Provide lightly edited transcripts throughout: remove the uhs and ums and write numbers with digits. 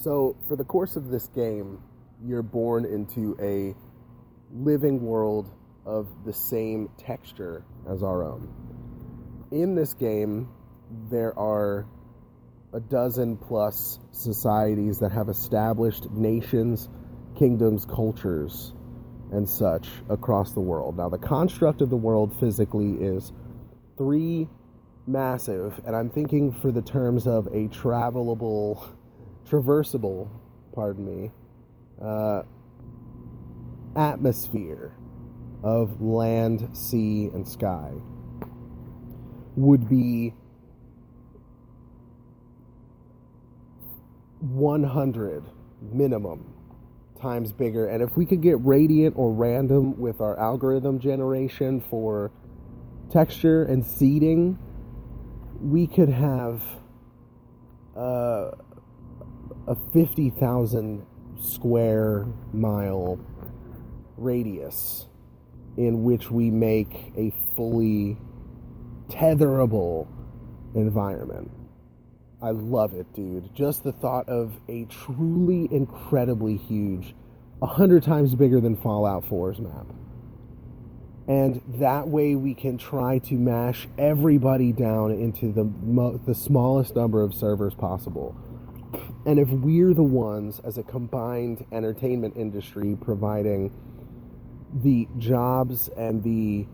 So, for the course of this game, you're born into a living world of the same texture as our own. In this game, there are a dozen plus societies that have established nations, kingdoms, cultures, and such across the world. Now, the construct of the world physically is three massive, and I'm thinking for the terms of a traversable, atmosphere of land, sea, and sky would be 100 minimum times bigger. And if we could get radiant or random with our algorithm generation for texture and seeding, we could have a 50,000 square mile radius in which we make a fully tetherable environment. I love it, dude. Just the thought of a truly incredibly huge, 100 times bigger than Fallout 4's map. And that way we can try to mash everybody down into the smallest number of servers possible. And if we're the ones, as a combined entertainment industry, providing the jobs and the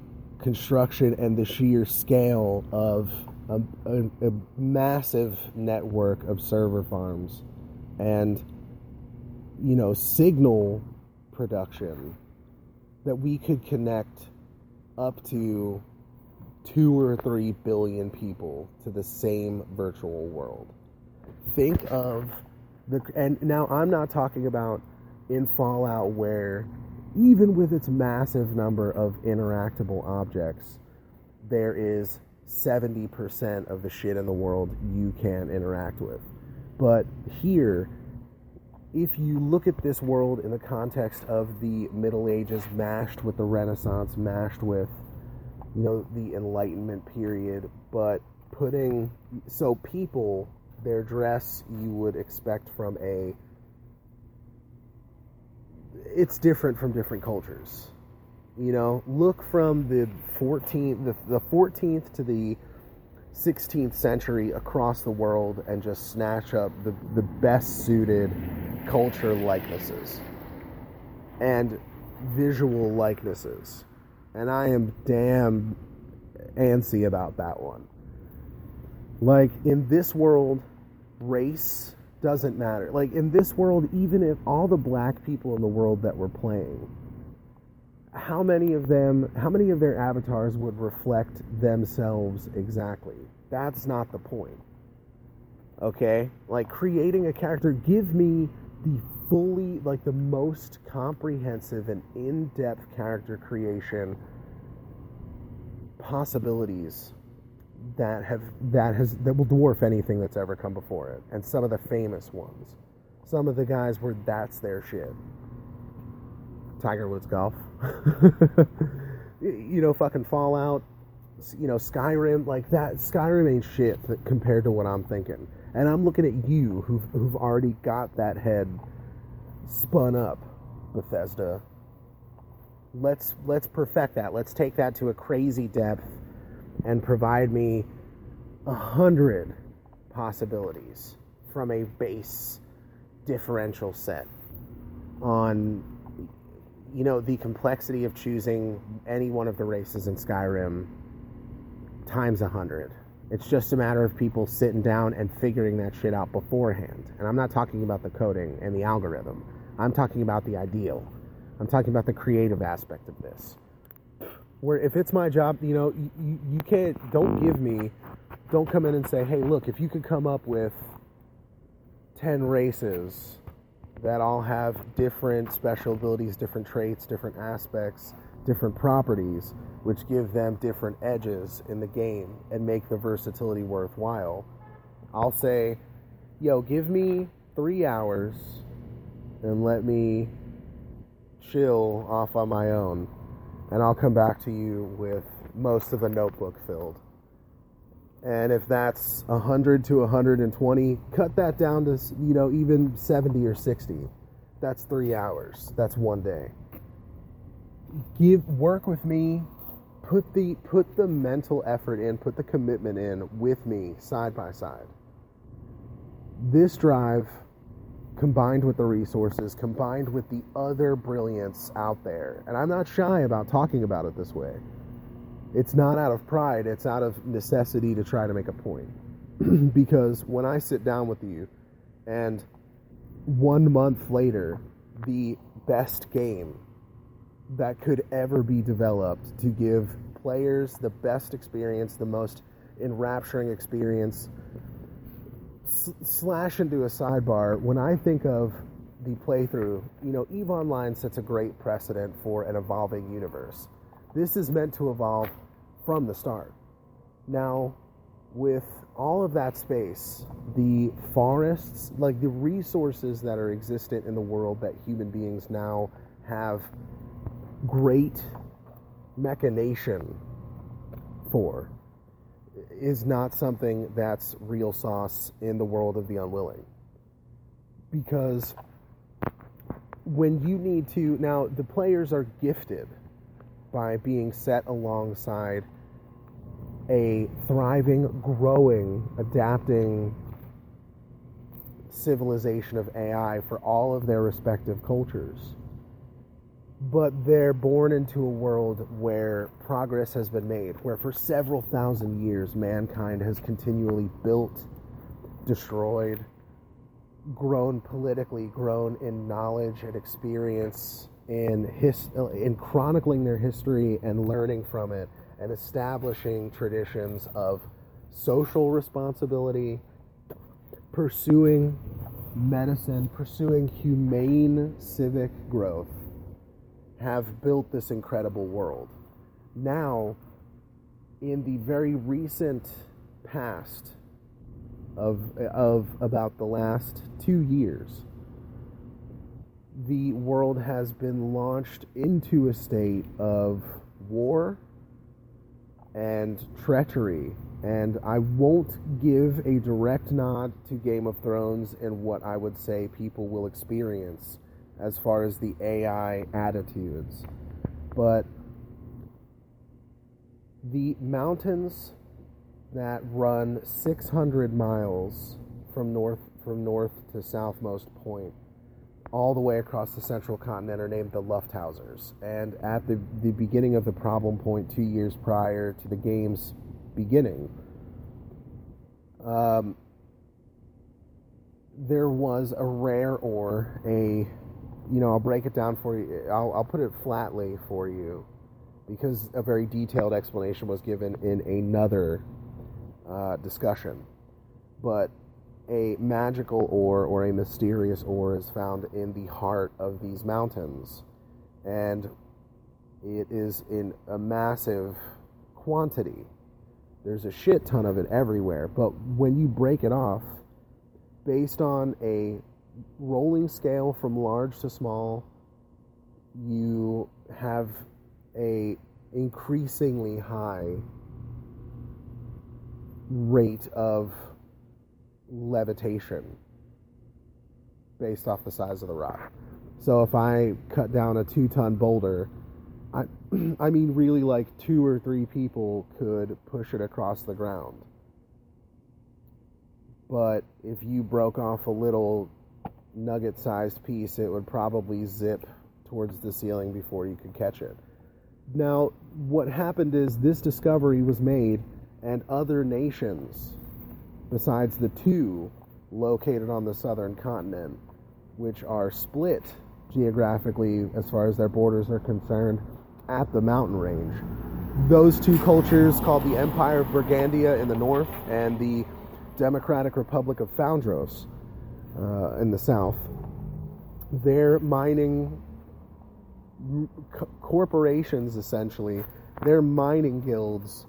construction and the sheer scale of a massive network of server farms and, signal production, that we could connect up to 2 or 3 billion people to the same virtual world. Think of and now I'm not talking about in Fallout where, even with its massive number of interactable objects, there is 70% of the shit in the world you can interact with. But here, if you look at this world in the context of the Middle Ages mashed with the Renaissance, mashed with, the Enlightenment period, but people, their dress you would expect from it's different from different cultures. Look from the 14th to the 16th century across the world and just snatch up the best suited culture likenesses and visual likenesses. And I am damn antsy about that one. Like, in this world, race doesn't matter. Like, in this world, even if all the black people in the world that were playing, how many of their avatars would reflect themselves exactly? That's not the point. Okay? Like, creating a character, give me the most comprehensive and in-depth character creation possibilities that will dwarf anything that's ever come before it. And some of the famous ones. Some of the guys where that's their shit. Tiger Woods golf. Fucking Fallout, Skyrim, like that. Skyrim ain't shit compared to what I'm thinking. And I'm looking at you who've already got that head spun up, Bethesda. Let's perfect that. Let's take that to a crazy depth and provide me 100 possibilities from a base differential set on, the complexity of choosing any one of the races in Skyrim times 100. It's just a matter of people sitting down and figuring that shit out beforehand. And I'm not talking about the coding and the algorithm. I'm talking about the ideal. I'm talking about the creative aspect of this. Where if it's my job, you can't, don't come in and say, hey, look, if you could come up with 10 races that all have different special abilities, different traits, different aspects, different properties, which give them different edges in the game and make the versatility worthwhile, I'll say, give me 3 hours and let me chill off on my own, and I'll come back to you with most of a notebook filled. And if that's 100 to 120, cut that down to, even 70 or 60. That's 3 hours. That's one day. Work with me. Put the mental effort in, put the commitment in with me side by side. This drive, combined with the resources, combined with the other brilliance out there, and I'm not shy about talking about it this way. It's not out of pride, it's out of necessity to try to make a point. Because when I sit down with you and 1 month later, the best game that could ever be developed to give players the best experience, the most enrapturing experience, slash into a sidebar, when I think of the playthrough, EVE Online sets a great precedent for an evolving universe. This is meant to evolve from the start. Now, with all of that space, the forests, like the resources that are existent in the world that human beings now have great machination for, is not something that's real sauce in the world of the Unwilling. Because when you need to, now the players are gifted by being set alongside a thriving, growing, adapting civilization of AI for all of their respective cultures. But they're born into a world where progress has been made, where for several thousand years mankind has continually built, destroyed, grown politically, grown in knowledge and experience, in chronicling their history and learning from it, and establishing traditions of social responsibility, pursuing medicine, pursuing humane civic growth, have built this incredible world. Now, in the very recent past of about the last 2 years, the world has been launched into a state of war and treachery. And I won't give a direct nod to Game of Thrones and what I would say people will experience as far as the AI attitudes. But the mountains that run 600 miles from north to southmost point, all the way across the central continent, are named the Lufthausers. And at the beginning of the problem point 2 years prior to the game's beginning, there was a rare ore, I'll break it down for you. I'll put it flatly for you, because a very detailed explanation was given in another discussion. But a magical ore or a mysterious ore is found in the heart of these mountains, and it is in a massive quantity. There's a shit ton of it everywhere, but when you break it off, based on a rolling scale from large to small, you have a increasingly high rate of levitation based off the size of the rock. So if I cut down a 2-ton boulder, I mean really like 2 or 3 people could push it across the ground. But if you broke off a little nugget-sized piece, it would probably zip towards the ceiling before you could catch it. Now, what happened is this discovery was made, and other nations, besides the 2 located on the southern continent, which are split geographically as far as their borders are concerned at the mountain range. Those 2 cultures, called the Empire of Burgundia in the north and the Democratic Republic of Foundros in the south, they're mining corporations, essentially. Their mining guilds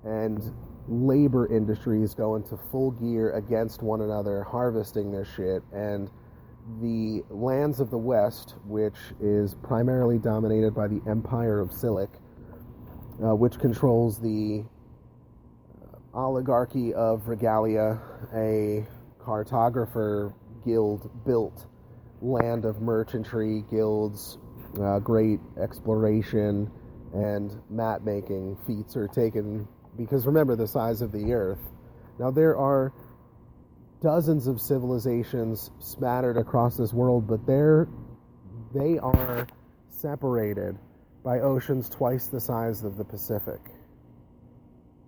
and labor industries go into full gear against one another, harvesting their shit, and the lands of the West, which is primarily dominated by the Empire of Silic, which controls the oligarchy of regalia, a cartographer guild built land of merchantry guilds, great exploration and map making feats are taken, because remember the size of the earth. Now there are dozens of civilizations spattered across this world, but they are separated by oceans twice the size of the Pacific.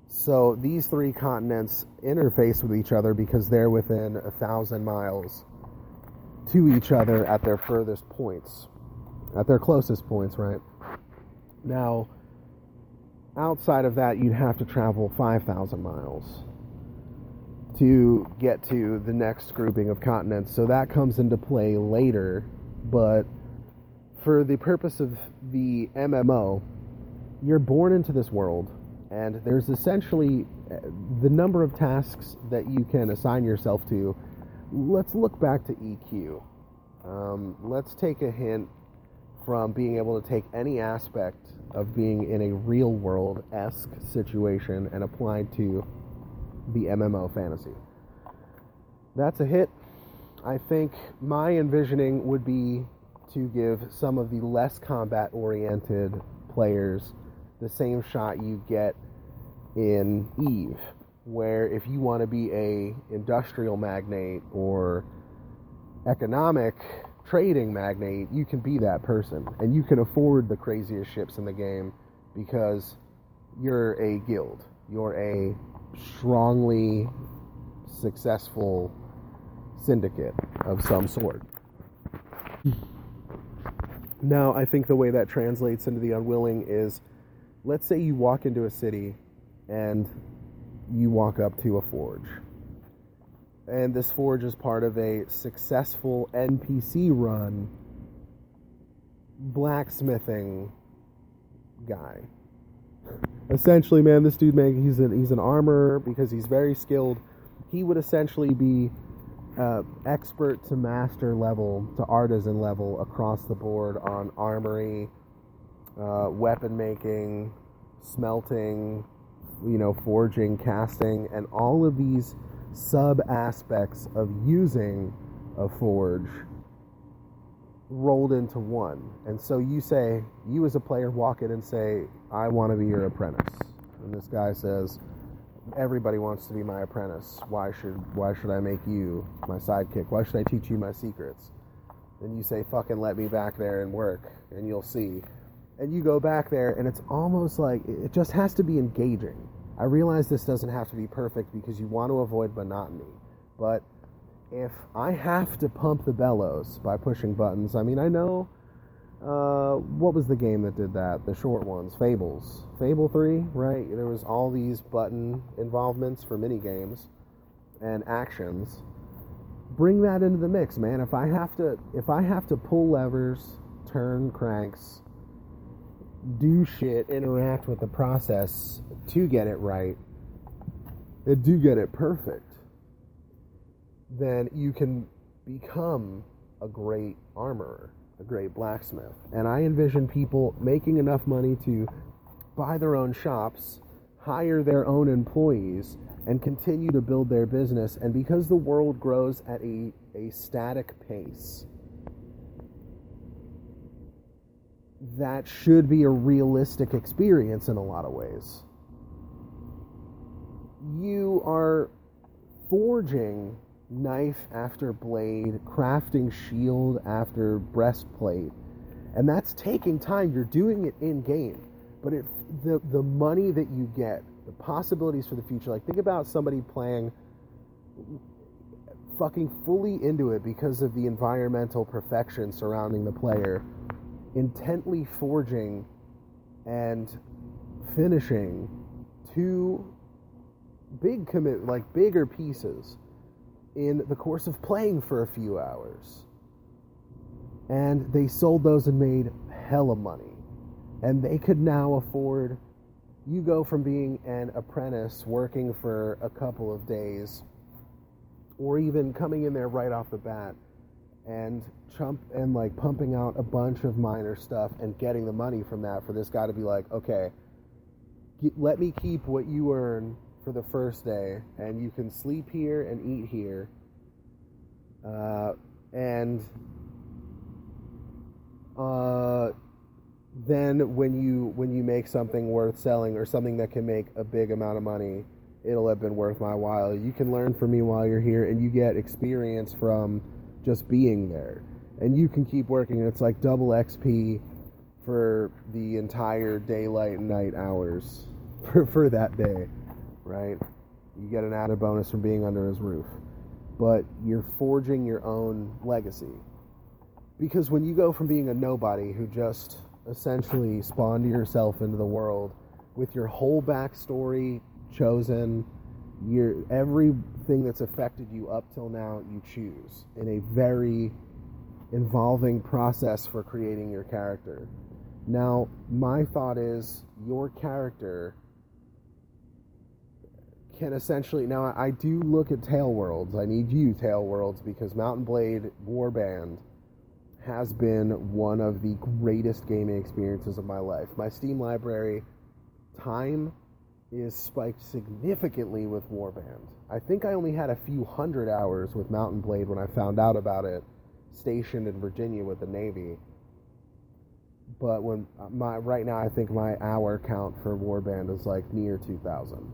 So these three continents interface with each other because they're within 1,000 miles to each other at their furthest points, at their closest points, right? Now, outside of that, you'd have to travel 5,000 miles to get to the next grouping of continents. So that comes into play later, but for the purpose of the MMO, you're born into this world, and there's essentially the number of tasks that you can assign yourself to. Let's look back to EQ. Let's take a hint from being able to take any aspect of being in a real world-esque situation and apply it to the MMO fantasy. That's a hit. I think my envisioning would be to give some of the less combat-oriented players the same shot you get in Eve, where if you want to be a industrial magnate or economic trading magnate, you can be that person, and you can afford the craziest ships in the game because you're a guild. You're a strongly successful syndicate of some sort. Now, I think the way that translates into the Unwilling is, let's say you walk into a city and you walk up to a forge. And this forge is part of a successful NPC-run blacksmithing guy. Essentially, man, this dude, man, he's an armorer because he's very skilled. He would essentially be expert to master level, to artisan level across the board on armory, weapon making, smelting, forging, casting, and all of these sub-aspects of using a forge rolled into one. And so you as a player walk in and say, I want to be your apprentice. And this guy says, everybody wants to be my apprentice. Why should I make you my sidekick? Why should I teach you my secrets? And you say, fucking let me back there and work, and you'll see. And you go back there, and it's almost like it just has to be engaging. I realize this doesn't have to be perfect because you want to avoid monotony. But if I have to pump the bellows by pushing buttons, I mean, I know, what was the game that did that? The short ones, Fables. Fable 3, right? There was all these button involvements for mini games and actions. Bring that into the mix, man. If I have to pull levers, turn cranks, do shit, interact with the process to get it right, and do get it perfect, then you can become a great armorer, a great blacksmith. And I envision people making enough money to buy their own shops, hire their own employees, and continue to build their business. And because the world grows at a static pace, that should be a realistic experience in a lot of ways. You are forging knife after blade, crafting shield after breastplate, and that's taking time. You're doing it in game, but the money that you get, the possibilities for the future, like think about somebody playing fucking fully into it because of the environmental perfection surrounding the player, intently forging and finishing two bigger pieces in the course of playing for a few hours. And they sold those and made hella money. And they could now afford, you go from being an apprentice working for a couple of days, or even coming in there right off the bat and pumping out a bunch of minor stuff and getting the money from that, for this guy to be like, okay, let me keep what you earn for the first day, and you can sleep here and eat here, and then when you make something worth selling or something that can make a big amount of money, it'll have been worth my while. You can learn from me while you're here, and you get experience from just being there, and you can keep working. It's like double XP for the entire daylight and night hours for that day, right? You get an added bonus from being under his roof, but you're forging your own legacy. Because when you go from being a nobody who just essentially spawned yourself into the world with your whole backstory chosen, everything that's affected you up till now, you choose in a very involving process for creating your character. Now, my thought is your character can essentially... Now, I do look at Tale Worlds. I need you, Tale Worlds, because Mount and Blade Warband has been one of the greatest gaming experiences of my life. My Steam library time is spiked significantly with Warband. I think I only had a few hundred hours with Mount and Blade when I found out about it, stationed in Virginia with the Navy. But right now, I think my hour count for Warband is like near 2,000.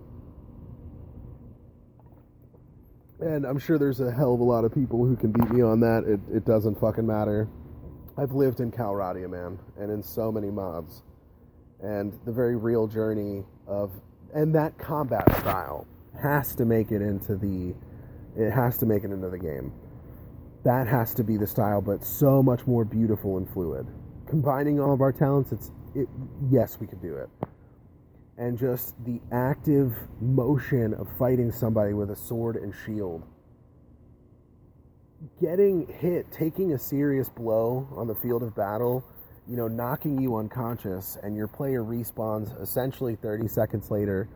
And I'm sure there's a hell of a lot of people who can beat me on that. It doesn't fucking matter. I've lived in Calradia, man, and in so many mods. And the very real journey and that combat style has to make it into the game. That has to be the style, but so much more beautiful and fluid. Combining all of our talents, yes, we could do it. And just the active motion of fighting somebody with a sword and shield. Getting hit, taking a serious blow on the field of battle, knocking you unconscious, and your player respawns essentially 30 seconds later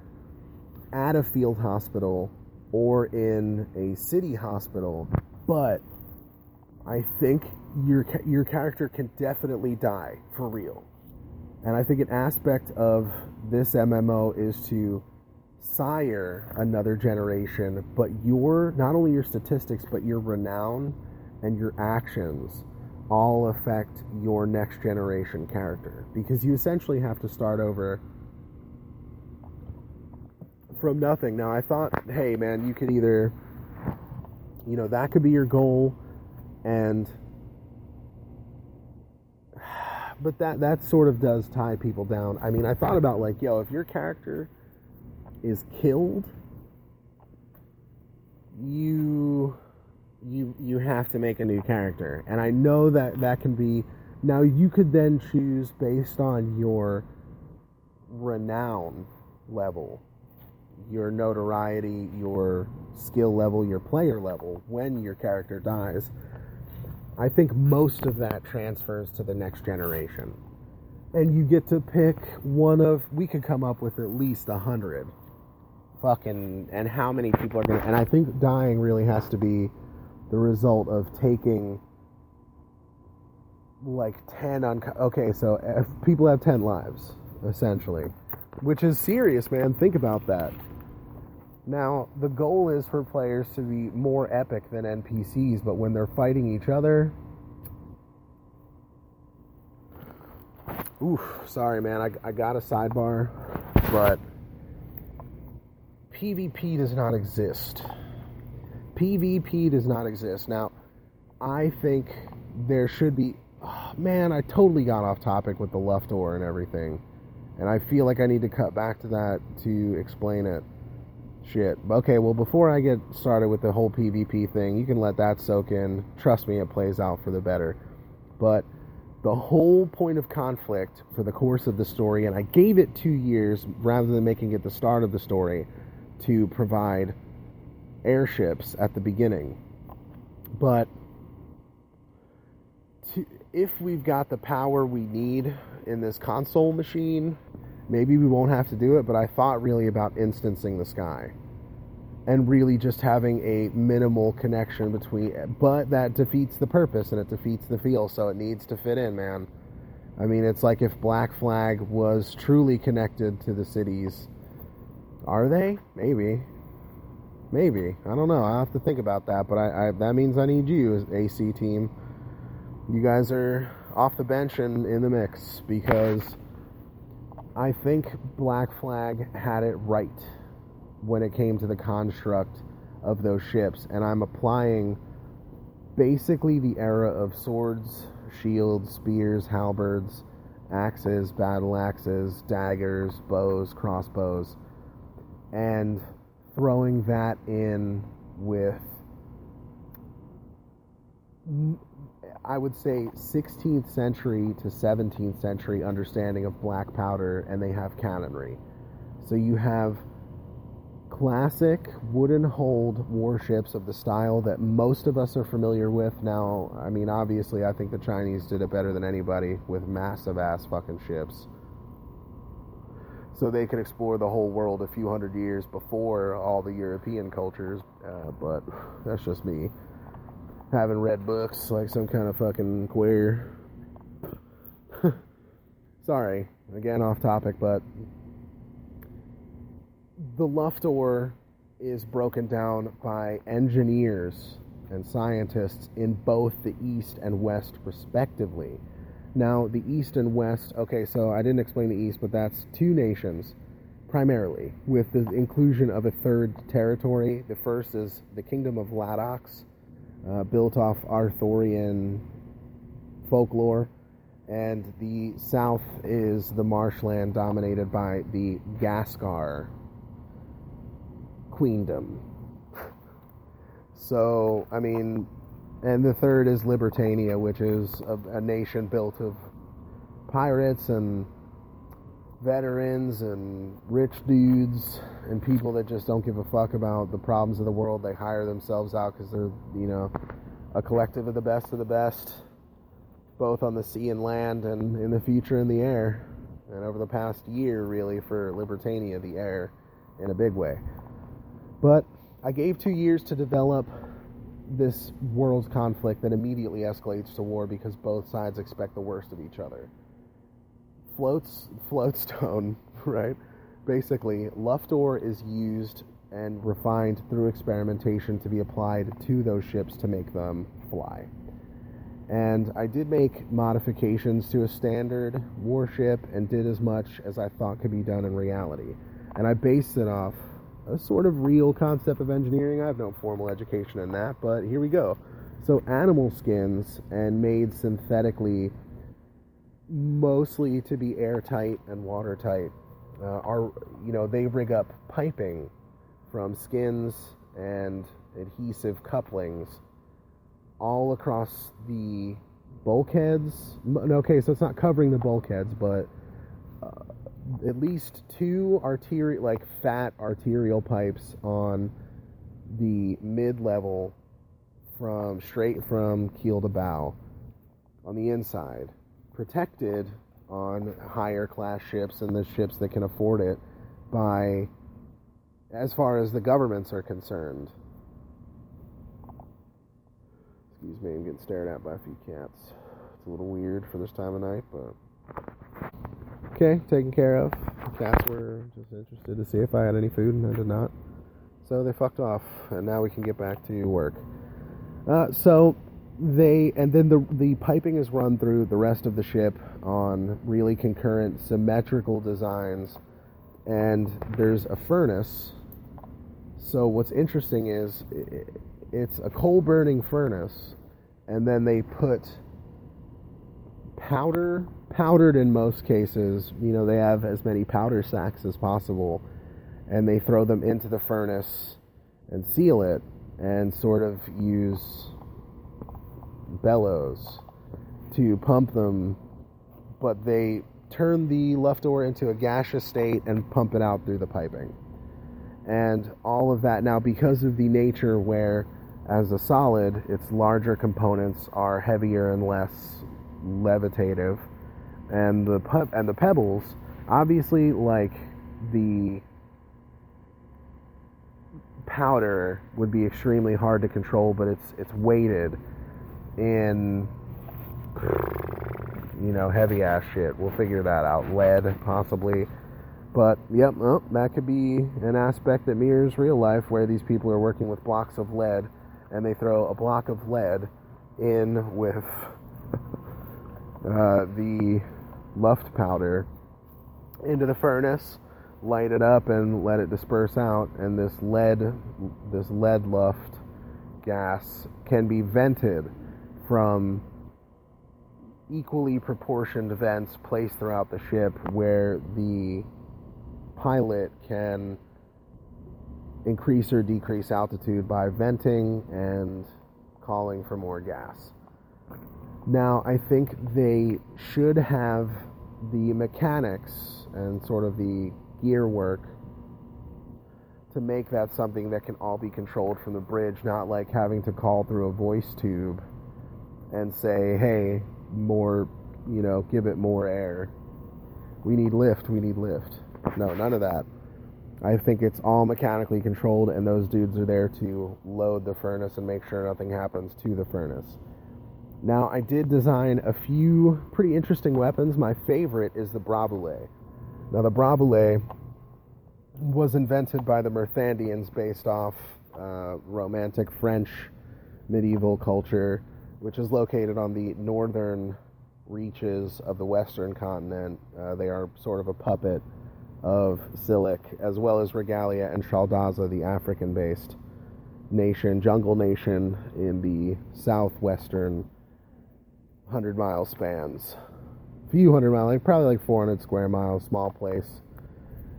at a field hospital or in a city hospital. But I think your character can definitely die for real. And I think an aspect of this MMO is to sire another generation, but not only your statistics, but your renown and your actions all affect your next generation character. Because you essentially have to start over from nothing. Now, I thought, hey man, you could either, that could be your goal, but that sort of does tie people down. I mean, I thought about if your character is killed, you have to make a new character. And I know that can be... Now, you could then choose based on your renown level, your notoriety, your skill level, your player level, when your character dies. I think most of that transfers to the next generation. And you get to pick we could come up with at least 100. And how many people are going to... And I think dying really has to be the result of taking 10 okay, so if people have 10 lives, essentially. Which is serious, man. Think about that. Now, the goal is for players to be more epic than NPCs, but when they're fighting each other... Oof, sorry, man, I got a sidebar, but PvP does not exist. PvP does not exist. Now, I think there should be... Oh, man, I totally got off topic with the Luftor and everything, and I feel like I need to cut back to that to explain it. Shit. Okay, well, before I get started with the whole PvP thing, you can let that soak in. Trust me, it plays out for the better. But the whole point of conflict for the course of the story, and I gave it 2 years rather than making it the start of the story, to provide airships at the beginning. But if we've got the power we need in this console machine, maybe we won't have to do it, but I thought really about instancing the sky. And really just having a minimal connection between... But that defeats the purpose, and it defeats the feel, so it needs to fit in, man. I mean, it's like if Black Flag was truly connected to the cities, Are they? Maybe. I don't know. I'll have to think about that. But I that means I need you, as AC team. You guys are off the bench and in the mix, because I think Black Flag had it right when it came to the construct of those ships, and I'm applying basically the era of swords, shields, spears, halberds, axes, battle axes, daggers, bows, crossbows, and throwing that in with, I would say, 16th century to 17th century understanding of black powder, and they have cannonry. So you have classic wooden-hulled warships of the style that most of us are familiar with now. I mean, obviously, I think the Chinese did it better than anybody with massive-ass fucking ships. So they could explore the whole world a few hundred years before all the European cultures, but that's just me. Having read books like some kind of fucking queer. Sorry, again off topic, but the Luftor is broken down by engineers and scientists in both the East and West respectively. Now, the East and West, okay, so I didn't explain the East, but that's two nations, primarily, with the inclusion of a third territory. The first is the Kingdom of Ladox, built off Arthurian folklore, and the south is the marshland dominated by the Gascar Queendom. So, I mean, and the third is Libertania, which is a nation built of pirates and veterans and rich dudes and people that just don't give a fuck about the problems of the world. They hire themselves out because they're, you know, a collective of the best, both on the sea and land, and in the future in the air. And over the past year, really, for Libertania, the air in a big way. But I gave 2 years to develop this world's conflict that immediately escalates to war because both sides expect the worst of each other. Floatstone, right? Basically, Luftor is used and refined through experimentation to be applied to those ships to make them fly. And I did make modifications to a standard warship and did as much as I thought could be done in reality. And I based it off a sort of real concept of engineering. I have no formal education in that, but here we go. So animal skins, and made synthetically, mostly to be airtight and watertight, are, you know, they rig up piping from skins and adhesive couplings all across the bulkheads. Okay, so it's not covering the bulkheads, but at least two fat arterial pipes on the mid-level straight from keel to bow on the inside, protected on higher class ships and the ships that can afford it by, as far as the governments are concerned. Excuse me, I'm getting stared at by a few cats. It's a little weird for this time of night, but okay, taken care of. The cats were just interested to see if I had any food, and I did not. So they fucked off, and now we can get back to work. The piping is run through the rest of the ship on really concurrent, symmetrical designs, and there's a furnace. So what's interesting is it's a coal-burning furnace, and then they put powdered in most cases, you know, they have as many powder sacks as possible, and they throw them into the furnace and seal it and sort of use bellows to pump them, but they turn the Luftor into a gaseous state and pump it out through the piping. And all of that now, because of the nature where, as a solid, its larger components are heavier and less levitative, and the pebbles, obviously, like the powder would be extremely hard to control, but it's weighted in, you know, heavy ass shit. We'll figure that out. Lead, possibly. But, yep, that could be an aspect that mirrors real life, where these people are working with blocks of lead, and they throw a block of lead in with the luft powder into the furnace, light it up, and let it disperse out, and this lead luft gas can be vented from equally proportioned vents placed throughout the ship, where the pilot can increase or decrease altitude by venting and calling for more gas. Now, I think they should have the mechanics and sort of the gear work to make that something that can all be controlled from the bridge, not like having to call through a voice tube and say, hey, more, give it more air. We need lift. No, none of that. I think it's all mechanically controlled, and those dudes are there to load the furnace and make sure nothing happens to the furnace. Now, I did design a few pretty interesting weapons. My favorite is the bravoulet. Now, the bravoulet was invented by the Mirthandians based off Romantic French medieval culture, which is located on the northern reaches of the western continent. They are sort of a puppet of Silic, as well as Regalia and Shaldaza, the African-based jungle nation in the southwestern 100-mile spans. Few 100 miles, probably like 400 square miles, small place.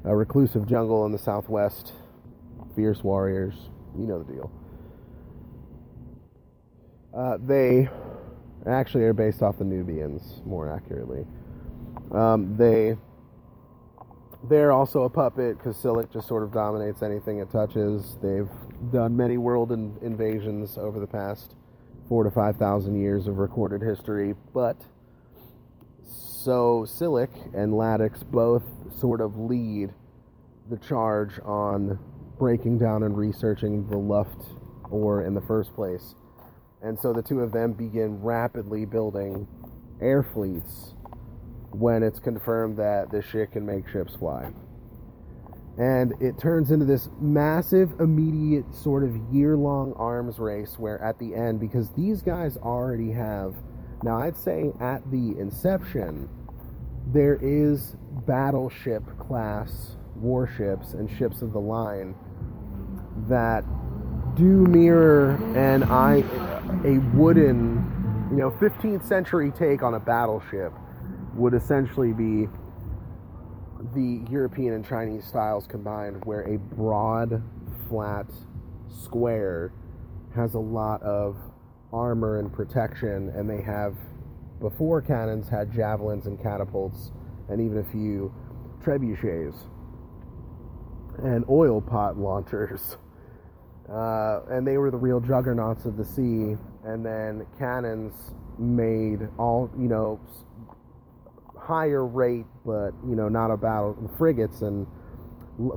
A reclusive jungle in the southwest, fierce warriors, you know the deal. They actually are based off the Nubians, more accurately. They're also a puppet, because Silic just sort of dominates anything it touches. They've done many world invasions over the past 4,000 to 5,000 years of recorded history, but so Silic and Ladix both sort of lead the charge on breaking down and researching the Luft ore in the first place. And so the two of them begin rapidly building air fleets when it's confirmed that this shit can make ships fly. And it turns into this massive, immediate, sort of year-long arms race, where at the end, because these guys already have, now I'd say at the inception, there is battleship class warships and ships of the line that do mirror a wooden, 15th century take on a battleship would essentially be the European and Chinese styles combined, where a broad, flat square has a lot of armor and protection, and they have, before cannons, had javelins and catapults, and even a few trebuchets and oil pot launchers. And they were the real juggernauts of the sea. And then cannons made all, higher rate, but, not a battle. Frigates and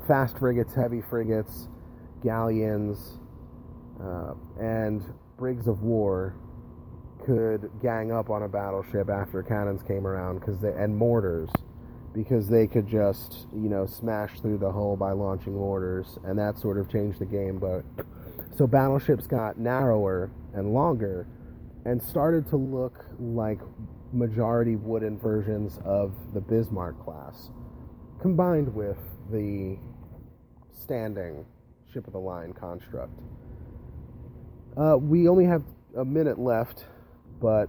fast frigates, heavy frigates, galleons, and brigs of war could gang up on a battleship after cannons came around, and mortars, because they could just, smash through the hull by launching mortars, and that sort of changed the game. But so battleships got narrower and longer and started to look like majority wooden versions of the Bismarck class, combined with the standing ship of the line construct. We only have a minute left, but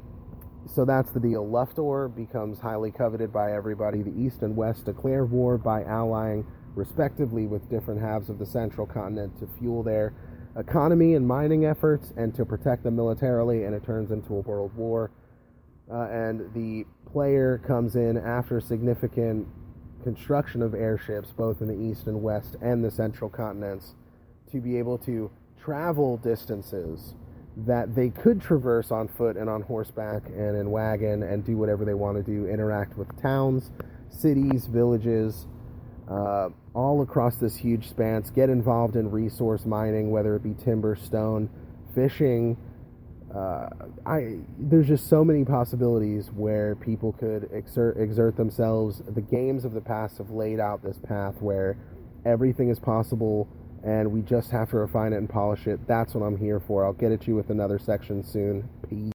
so that's the deal. Luftor becomes highly coveted by everybody. The East and West declare war by allying respectively with different halves of the central continent to fuel their economy and mining efforts and to protect them militarily, and it turns into a world war. And the player comes in after significant construction of airships, both in the East and West and the central continents, to be able to travel distances that they could traverse on foot and on horseback and in wagon and do whatever they want to do, interact with towns, cities, villages, all across this huge span, get involved in resource mining, whether it be timber, stone, fishing, There's just so many possibilities where people could exert themselves. The games of the past have laid out this path where everything is possible, and we just have to refine it and polish it. That's what I'm here for. I'll get at you with another section soon. Peace.